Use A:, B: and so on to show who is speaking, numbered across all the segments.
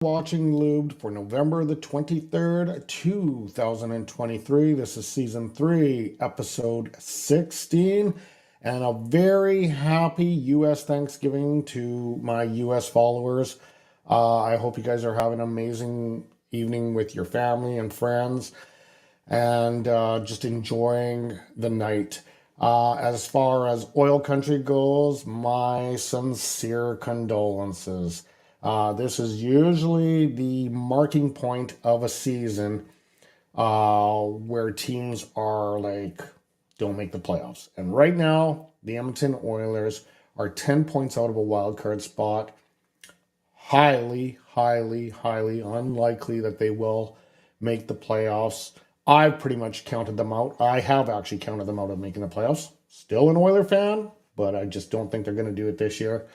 A: Watching Lubed for November the 23rd, 2023. This is season 3, episode 16. And a very happy U.S. Thanksgiving to my U.S. followers. I hope you guys are having an amazing evening with your family and friends and just enjoying the night. As far as oil country goes, my sincere condolences. This is usually the marking point of a season where teams are like, don't make the playoffs. And right now, the Edmonton Oilers are 10 points out of a wild card spot. Highly, highly, highly unlikely that they will make the playoffs. I've pretty much counted them out. I have actually counted them out of making the playoffs. Still an Oiler fan, but I just don't think they're going to do it this year.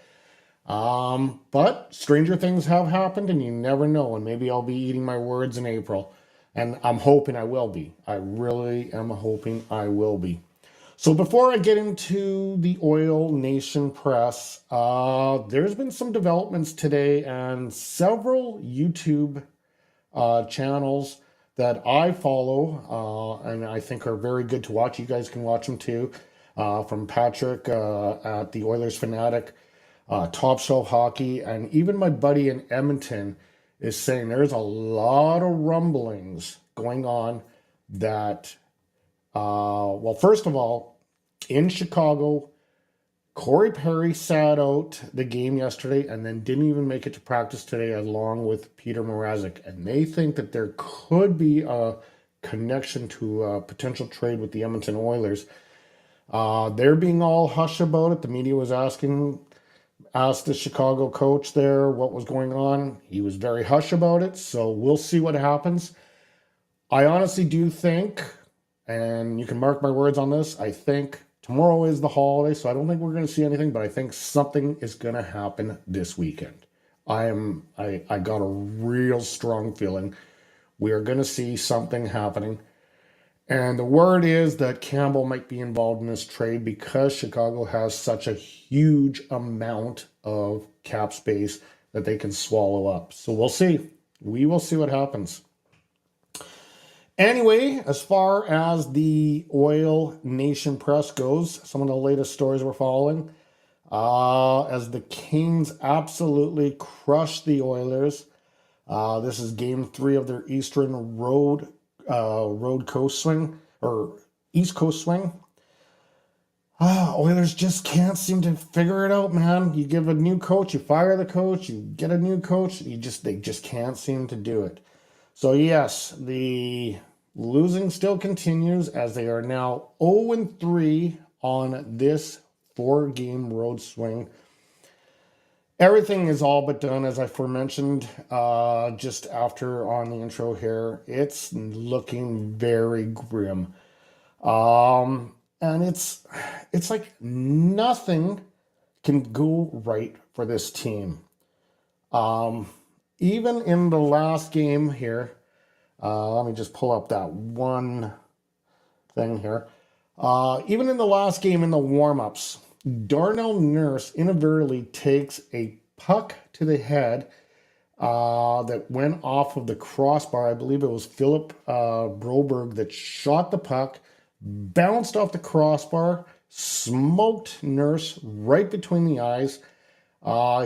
A: But stranger things have happened, and you never know. And maybe I'll be eating my words in April, and I'm hoping I will be. I really am hoping I will be. So before I get into the Oil Nation press, there's been some developments today, and several YouTube channels that I follow and I think are very good to watch. You guys can watch them too. From Patrick at the Oilers Fanatic, Top Shelf Hockey, and even my buddy in Edmonton is saying there's a lot of rumblings going on that, well, first of all, in Chicago, Corey Perry sat out the game yesterday and then didn't even make it to practice today along with Peter Mrazek. And they think that there could be a connection to a potential trade with the Edmonton Oilers. They're being all hush about it. The media was asked the Chicago coach there what was going on. He was very hush about it. So we'll see what happens. I honestly do think, and you can mark my words on this, I think tomorrow is the holiday, so I don't think we're going to see anything, but I think something is going to happen this weekend. I got a real strong feeling we are going to see something happening. And the word is that Campbell might be involved in this trade because Chicago has such a huge amount of cap space that they can swallow up. So we'll see. We will see what happens. Anyway, as far as the Oil Nation press goes, some of the latest stories we're following, as the Kings absolutely crushed the Oilers. This is game 3 of their Eastern Road Coast swing, or East Coast swing. Oilers just can't seem to figure it out, man. You give a new coach, you fire the coach, you get a new coach, they just can't seem to do it. So yes, the losing still continues as they are now 0-3 on this 4-game road swing. Everything is all but done, as I aforementioned just after on the intro here. It's looking very grim. And it's like nothing can go right for this team. Even in the last game here, let me just pull up that one thing here. Even in the last game in the warm-ups, Darnell Nurse inadvertently takes a puck to the head that went off of the crossbar. I believe it was Philip Broberg that shot the puck, bounced off the crossbar, smoked Nurse right between the eyes.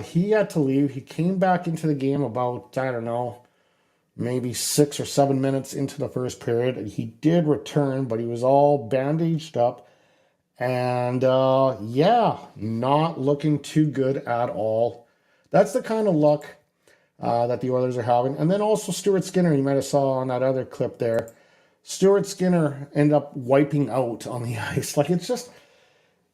A: He had to leave. He came back into the game about, I don't know, maybe 6 or 7 minutes into the first period. He did return, but he was all bandaged up. And yeah, not looking too good at all. That's the kind of luck that the Oilers are having. And then also Stuart Skinner, you might have saw on that other clip there. Stuart Skinner ended up wiping out on the ice. Like it's just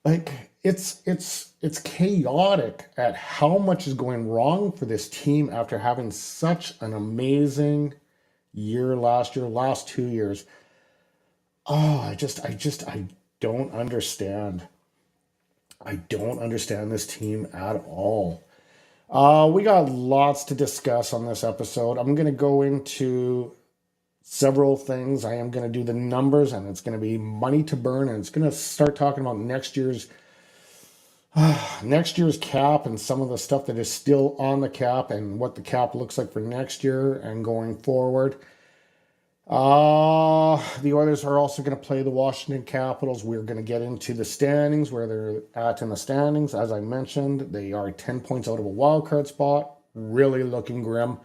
A: like it's chaotic at how much is going wrong for this team after having such an amazing year last 2 years. Oh, I don't understand. I don't understand this team at all. We got lots to discuss on this episode. I'm going to go into several things. I am going to do the numbers, and it's going to be money to burn, and it's going to start talking about next year's next year's cap and some of the stuff that is still on the cap and what the cap looks like for next year and going forward. The Oilers are also going to play the Washington Capitals. We're going to get into the standings, where they're at in the standings. As I mentioned, they are 10 points out of a wild card spot. Really looking grim.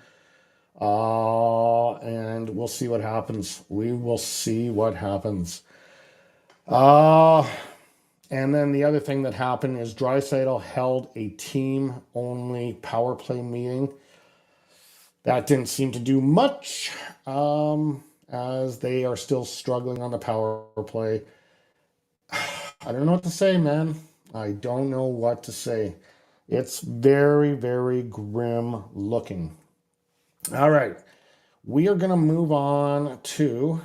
A: And we'll see what happens. We will see what happens. And then the other thing that happened is Draisaitl held a team-only power play meeting. That didn't seem to do much, as they are still struggling on the power play. I don't know what to say, man. I don't know what to say. It's very, very grim looking. All right. We are going to move on to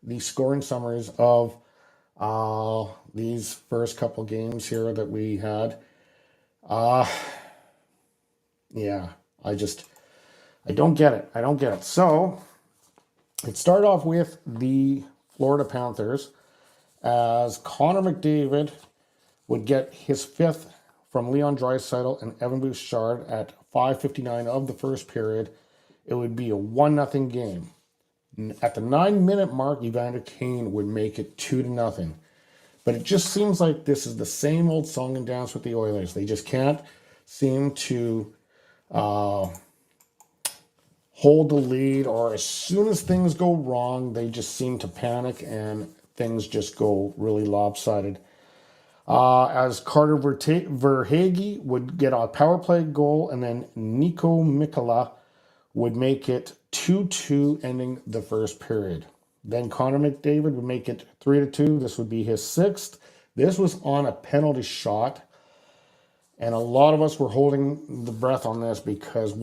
A: the scoring summaries of these first couple games here that we had. Yeah, I don't get it. I don't get it. So it started off with the Florida Panthers, as Connor McDavid would get his fifth from Leon Draisaitl and Evan Bouchard at 5:59 of the first period. It would be a 1-0 game. At the 9-minute mark, Evander Kane would make it 2-0. But it just seems like this is the same old song and dance with the Oilers. They just can't seem to hold the lead, or as soon as things go wrong, they just seem to panic and things just go really lopsided. As Carter Verhaeghe would get a power play goal, and then Nico Mikkola would make it 2-2, ending the first period. Then Connor McDavid would make it 3-2. This would be his sixth. This was on a penalty shot, and a lot of us were holding the breath on this, because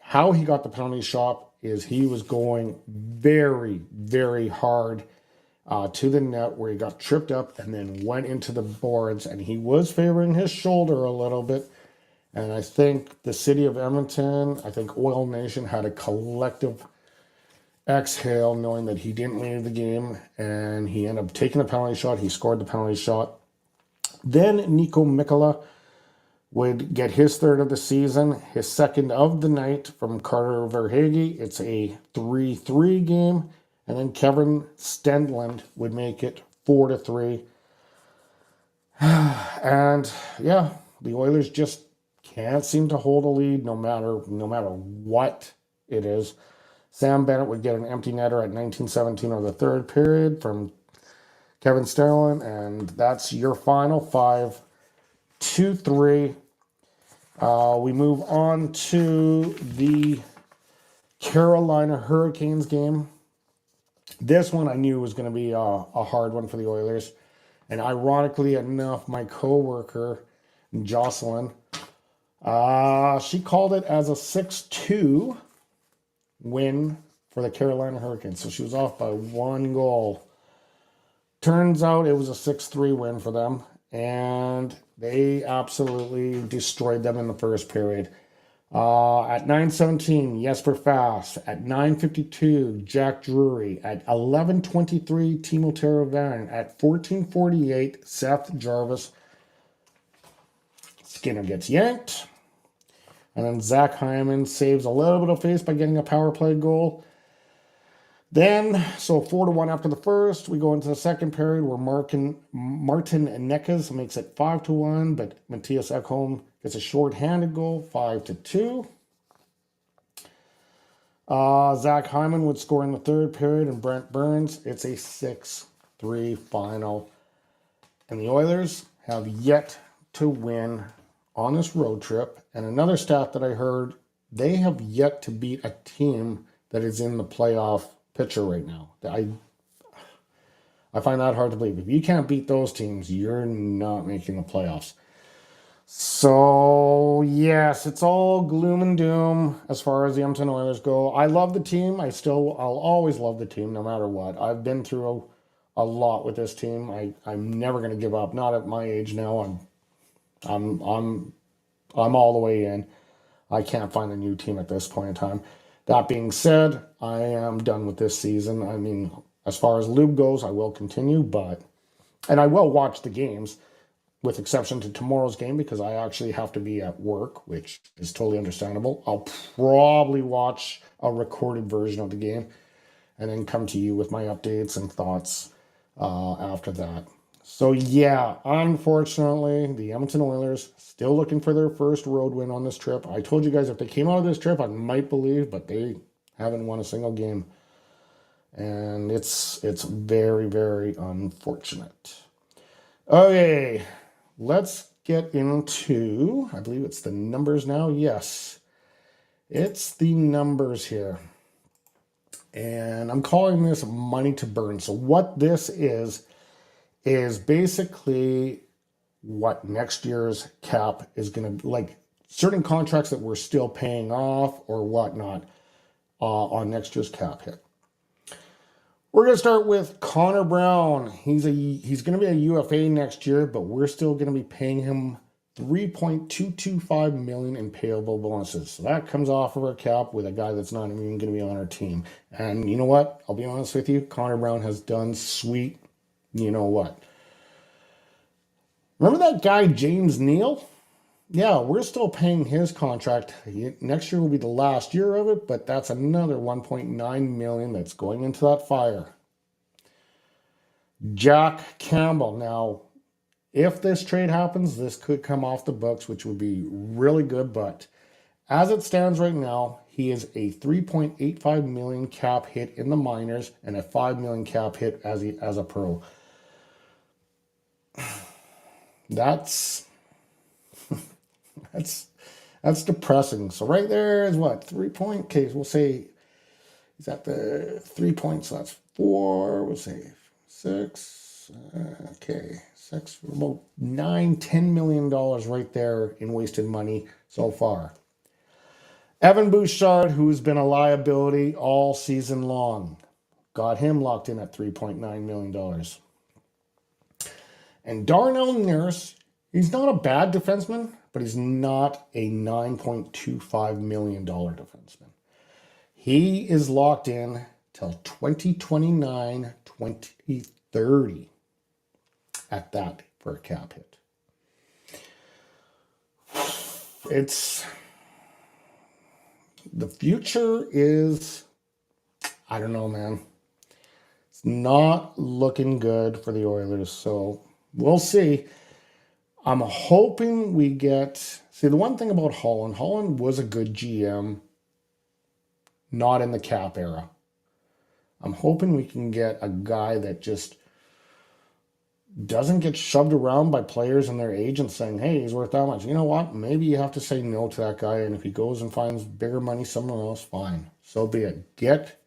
A: how he got the penalty shot is he was going very, very hard to the net, where he got tripped up and then went into the boards, and he was favoring his shoulder a little bit. And I think the city of Edmonton, I think Oil Nation, had a collective exhale, knowing that he didn't leave the game, and he ended up taking the penalty shot. He scored the penalty shot. Then Nico Mikkola would get his third of the season, his second of the night from Carter Verhaeghe. It's a 3-3 game. And then Kevin Stenlund would make it 4-3. And yeah, the Oilers just can't seem to hold a lead no matter what it is. Sam Bennett would get an empty netter at 19:17 of the third period from Kevin Stenlund, and that's your final 5-2-3. We move on to the Carolina Hurricanes game. This one I knew was going to be a hard one for the Oilers. And ironically enough, my coworker, Jocelyn, she called it as a 6-2 win for the Carolina Hurricanes. So she was off by 1 goal. Turns out it was a 6-3 win for them. And they absolutely destroyed them in the first period. At 9:17, Jesper Fast. At 9:52, Jack Drury. At 11:23, Timo Teravainen. At 14:48, Seth Jarvis. Skinner gets yanked. And then Zach Hyman saves a little bit of face by getting a power play goal. Then, so 4-1 after the first, we go into the second period, where Martin Necas makes it 5-1, but Matthias Ekholm gets a short-handed goal, 5-2. Zach Hyman would score in the third period, and Brent Burns. It's a 6-3 final. And the Oilers have yet to win on this road trip. And another stat that I heard, they have yet to beat a team that is in the playoff picture right now. I find that hard to believe. If you can't beat those teams, you're not making the playoffs. So, yes, it's all gloom and doom as far as the Edmonton Oilers go. I love the team. I'll always love the team no matter what. I've been through a lot with this team. I'm never going to give up. Not at my age now. I'm all the way in. I can't find a new team at this point in time. That being said, I am done with this season. I mean, as far as Lubed goes, I will continue, and I will watch the games. with exception to tomorrow's game because I actually have to be at work, which is totally understandable. I'll probably watch a recorded version of the game and then come to you with my updates and thoughts after that. So yeah, unfortunately, the Edmonton Oilers still looking for their first road win on this trip. I told you guys if they came out of this trip, I might believe, but they haven't won a single game. And it's very, very unfortunate. Okay, let's get into, I believe it's the numbers now. Yes, it's the numbers here. And I'm calling this money to burn. So what this is basically what next year's cap is going to, like certain contracts that we're still paying off or whatnot on next year's cap hit. We're going to start with Connor Brown. He's going to be a UFA next year, but we're still going to be paying him $3.225 million in payable bonuses. So that comes off of our cap with a guy that's not even going to be on our team. And you know what? I'll be honest with you. Connor Brown has done sweet. You know what? Remember that guy, James Neal? Yeah, we're still paying his contract. Next year will be the last year of it, but that's another $1.9 million that's going into that fire. Jack Campbell. Now, if this trade happens, this could come off the books, which would be really good. But as it stands right now, he is a $3.85 million cap hit in the minors and a $5 million cap hit as a pro. That's depressing. So right there is what? 3 point. Okay, so we'll say he's at the 3 points. So that's 4. We'll say 6. Okay, 6. About $9-10 million right there in wasted money so far. Evan Bouchard, who's been a liability all season long, got him locked in at $3.9 million. And Darnell Nurse, he's not a bad defenseman, but he's not a $9.25 million defenseman. He is locked in till 2029, 2030 at that for a cap hit. The future is, I don't know, man. It's not looking good for the Oilers, so we'll see. I'm hoping we get... See, the one thing about Holland was a good GM, not in the cap era. I'm hoping we can get a guy that just doesn't get shoved around by players and their agents saying, hey, he's worth that much. You know what? Maybe you have to say no to that guy, and if he goes and finds bigger money somewhere else, fine. So be it. Get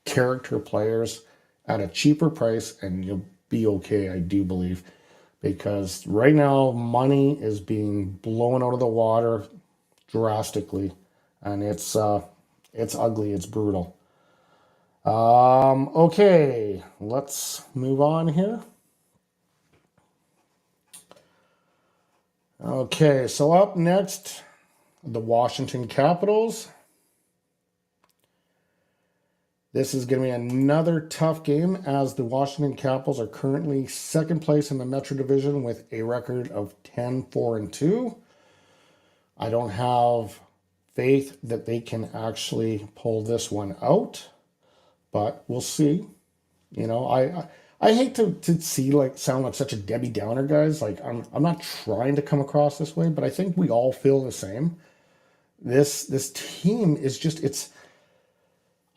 A: character players at a cheaper price, and you'll be okay, I do believe. Because right now, money is being blown out of the water drastically, and it's ugly, it's brutal. Okay, let's move on here. Okay, so up next, the Washington Capitals. This is going to be another tough game as the Washington Capitals are currently second place in the Metro Division with a record of 10-4-2. I don't have faith that they can actually pull this one out, but we'll see. You know, I hate to sound like such a Debbie Downer, guys. Like I'm not trying to come across this way, but I think we all feel the same. This team is just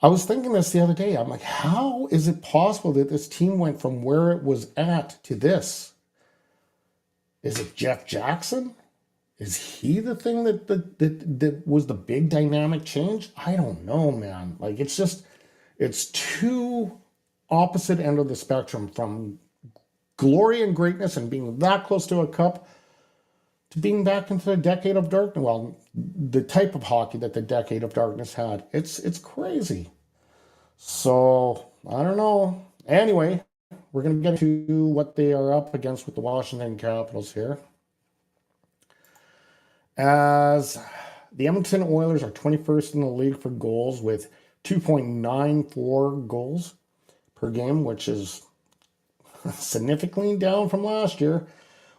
A: I was thinking this the other day. I'm like, how is it possible that this team went from where it was at to this? Is it Jeff Jackson? Is he the thing that was the big dynamic change? I don't know, man. Like, it's too opposite end of the spectrum, from glory and greatness and being that close to a cup to being back into the decade of darkness. Well, the type of hockey that the decade of darkness had. It's crazy. So, I don't know. Anyway, we're going to get to what they are up against with the Washington Capitals here. As the Edmonton Oilers are 21st in the league for goals with 2.94 goals per game, which is significantly down from last year.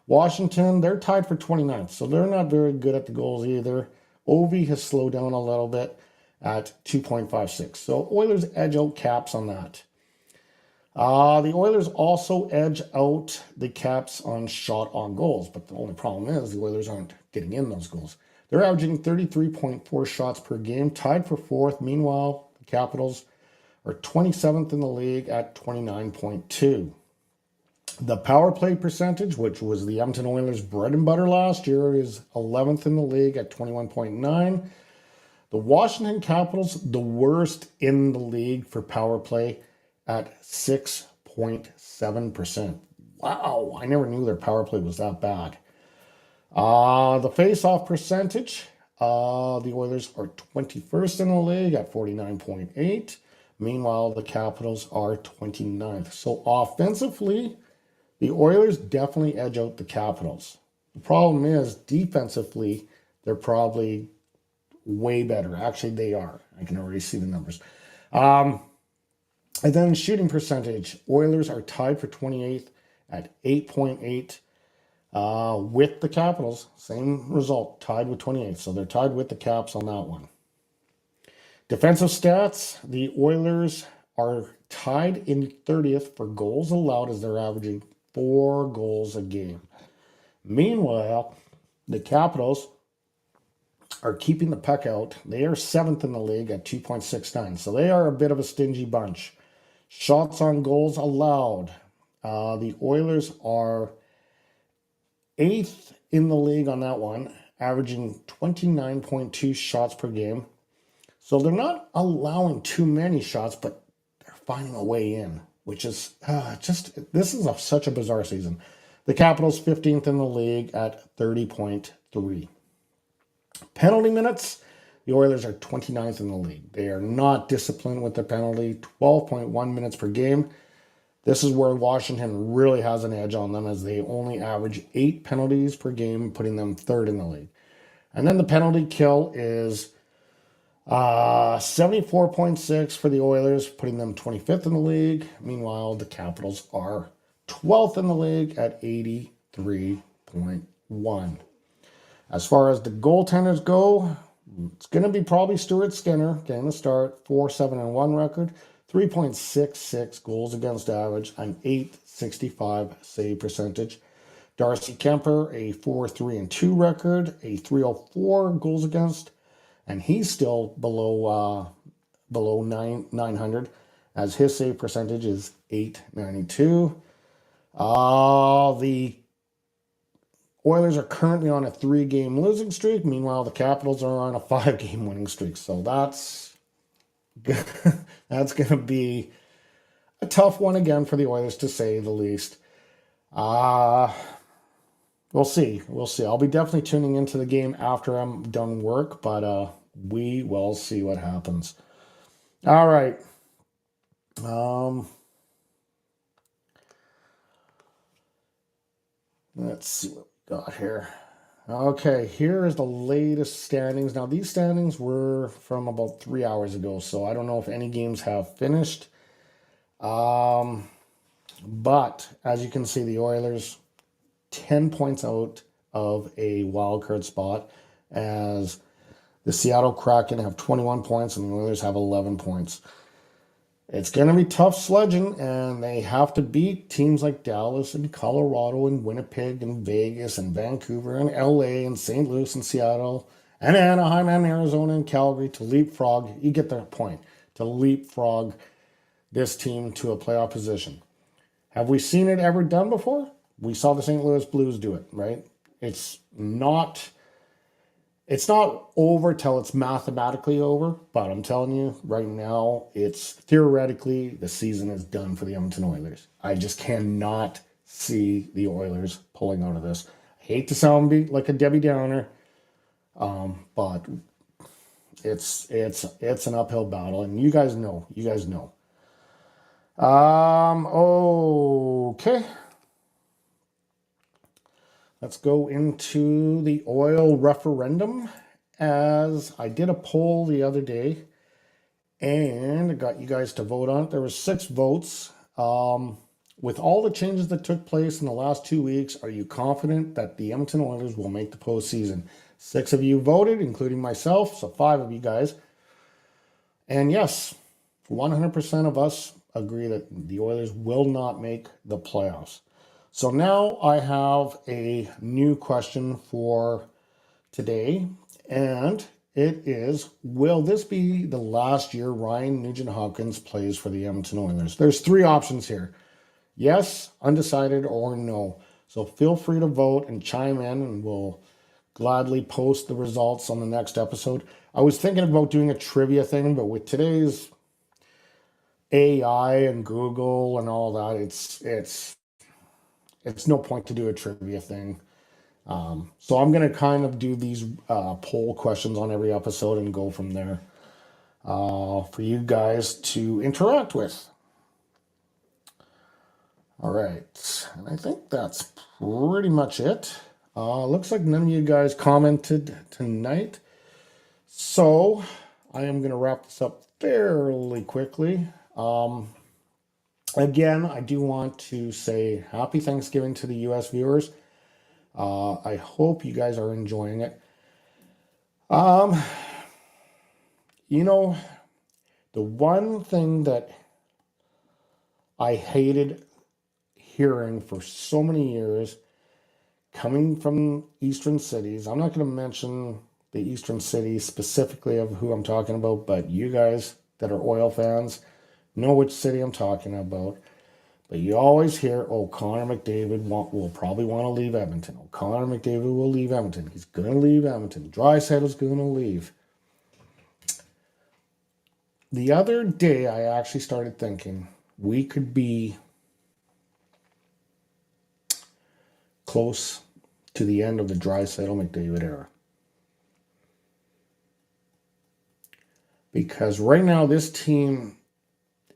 A: Washington, they're tied for 29th, so they're not very good at the goals either. Ovi has slowed down a little bit at 2.56. So Oilers edge out Caps on that. The Oilers also edge out the Caps on shot on goals, but the only problem is the Oilers aren't getting in those goals. They're averaging 33.4 shots per game, tied for fourth. Meanwhile, the Capitals are 27th in the league at 29.2. The power play percentage, which was the Edmonton Oilers' bread and butter last year, is 11th in the league at 21.9. The Washington Capitals, the worst in the league for power play at 6.7%. Wow, I never knew their power play was that bad. The face-off percentage, the Oilers are 21st in the league at 49.8. Meanwhile, the Capitals are 29th. So offensively, the Oilers definitely edge out the Capitals. The problem is, defensively, they're probably way better. Actually, they are. I can already see the numbers. And then shooting percentage, Oilers are tied for 28th at 8.8 with the Capitals. Same result, tied with 28th. So they're tied with the Caps on that one. Defensive stats, the Oilers are tied in 30th for goals allowed as they're averaging 4 goals a game. Meanwhile, the Capitals are keeping the puck out. They are 7th in the league at 2.69. So they are a bit of a stingy bunch. Shots on goals allowed. The Oilers are 8th in the league on that one, averaging 29.2 shots per game. So they're not allowing too many shots, but they're finding a way in, which is this is such a bizarre season. The Capitals 15th in the league at 30.3. Penalty minutes, the Oilers are 29th in the league. They are not disciplined with the penalty, 12.1 minutes per game. This is where Washington really has an edge on them as they only average 8 penalties per game, putting them 3rd in the league. And then the penalty kill is 74.6 for the Oilers, putting them 25th in the league. Meanwhile, the Capitals are 12th in the league at 83.1. As far as the goaltenders go, it's going to be probably Stuart Skinner getting the start, 4-7-1 record, 3.66 goals against average, an 865 save percentage. Darcy Kemper, a 4-3-2 record, a 304 goals against, and he's still below 900 as his save percentage is 892. The Oilers are currently on a 3-game losing streak. Meanwhile, the Capitals are on a 5-game winning streak. So that's going to be a tough one again for the Oilers, to say the least. We'll see. We'll see. I'll be definitely tuning into the game after I'm done work, but we will see what happens. All right. Let's see what we got here. Okay, here is the latest standings. Now, these standings were from about 3 hours ago, so I don't know if any games have finished. But as you can see, the Oilers 10 points out of a wild card spot, as the Seattle Kraken have 21 points and the Oilers have 11 points. It's going to be tough sledging, and they have to beat teams like Dallas and Colorado and Winnipeg and Vegas and Vancouver and LA and St. Louis and Seattle and Anaheim and Arizona and Calgary to leapfrog. You get the point. To leapfrog this team to a playoff position. Have we seen it ever done before? We saw the St. Louis Blues do it, right? It's not over till it's mathematically over, but I'm telling you right now, it's theoretically the season is done for the Edmonton Oilers. I just cannot see the Oilers pulling out of this. I hate to sound like a Debbie Downer, but it's an uphill battle, and you guys know. Okay. Let's go into the oil referendum, as I did a poll the other day and I got you guys to vote on it. There were 6 votes. One with all the changes that took place in the last 2 weeks, are you confident that the Edmonton Oilers will make the postseason? 6 of you voted, including myself, so 5 of you guys. And yes, 100% of us agree that the Oilers will not make the playoffs. So now I have a new question for today, and it is, will this be the last year Ryan Nugent-Hopkins plays for the Edmonton Oilers? There's 3 options here. Yes, undecided, or no. So feel free to vote and chime in, and we'll gladly post the results on the next episode. I was thinking about doing a trivia thing, but with today's AI and Google and all that, it's no point to do a trivia thing. So I'm going to kind of do these poll questions on every episode and go from there for you guys to interact with. All right, and I think that's pretty much it. Looks like none of you guys commented tonight. So I am going to wrap this up fairly quickly. Again, I do want to say happy Thanksgiving to the U.S. viewers. I hope you guys are enjoying it. You know, the one thing that I hated hearing for so many years, coming from eastern cities, I'm not going to mention the eastern cities specifically of who I'm talking about, but you guys that are oil fans know which city I'm talking about. But you always hear, oh, Connor McDavid will probably want to leave Edmonton. Oh, Connor McDavid will leave Edmonton. He's going to leave Edmonton. Draisaitl's going to leave. The other day, I actually started thinking we could be close to the end of the Draisaitl-McDavid era. Because right now, this team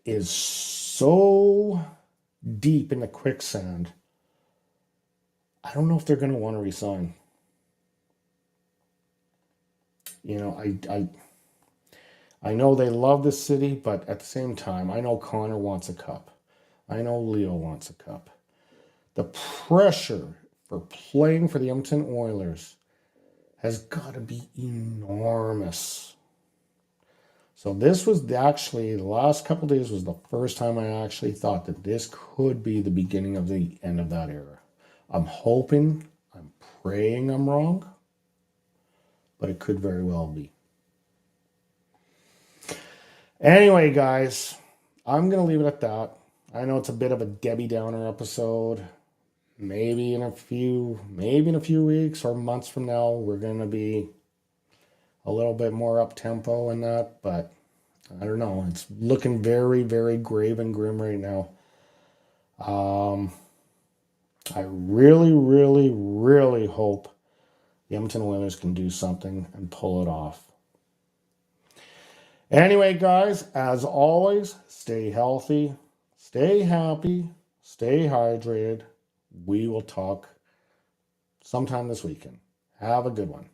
A: is so deep in the quicksand. I don't know if they're going to want to resign. You know, I know they love the city, but at the same time, I know Connor wants a cup. I know Leo wants a cup. The pressure for playing for the Edmonton Oilers has got to be enormous. So this was actually, the last couple of days was the first time I actually thought that this could be the beginning of the end of that era. I'm hoping, I'm praying I'm wrong, but it could very well be. Anyway, guys, I'm going to leave it at that. I know it's a bit of a Debbie Downer episode. Maybe in a few weeks or months from now, we're going to be a little bit more up-tempo in that, but I don't know. It's looking very, very grave and grim right now. I really, really, really hope the Edmonton Oilers can do something and pull it off. Anyway, guys, as always, stay healthy, stay happy, stay hydrated. We will talk sometime this weekend. Have a good one.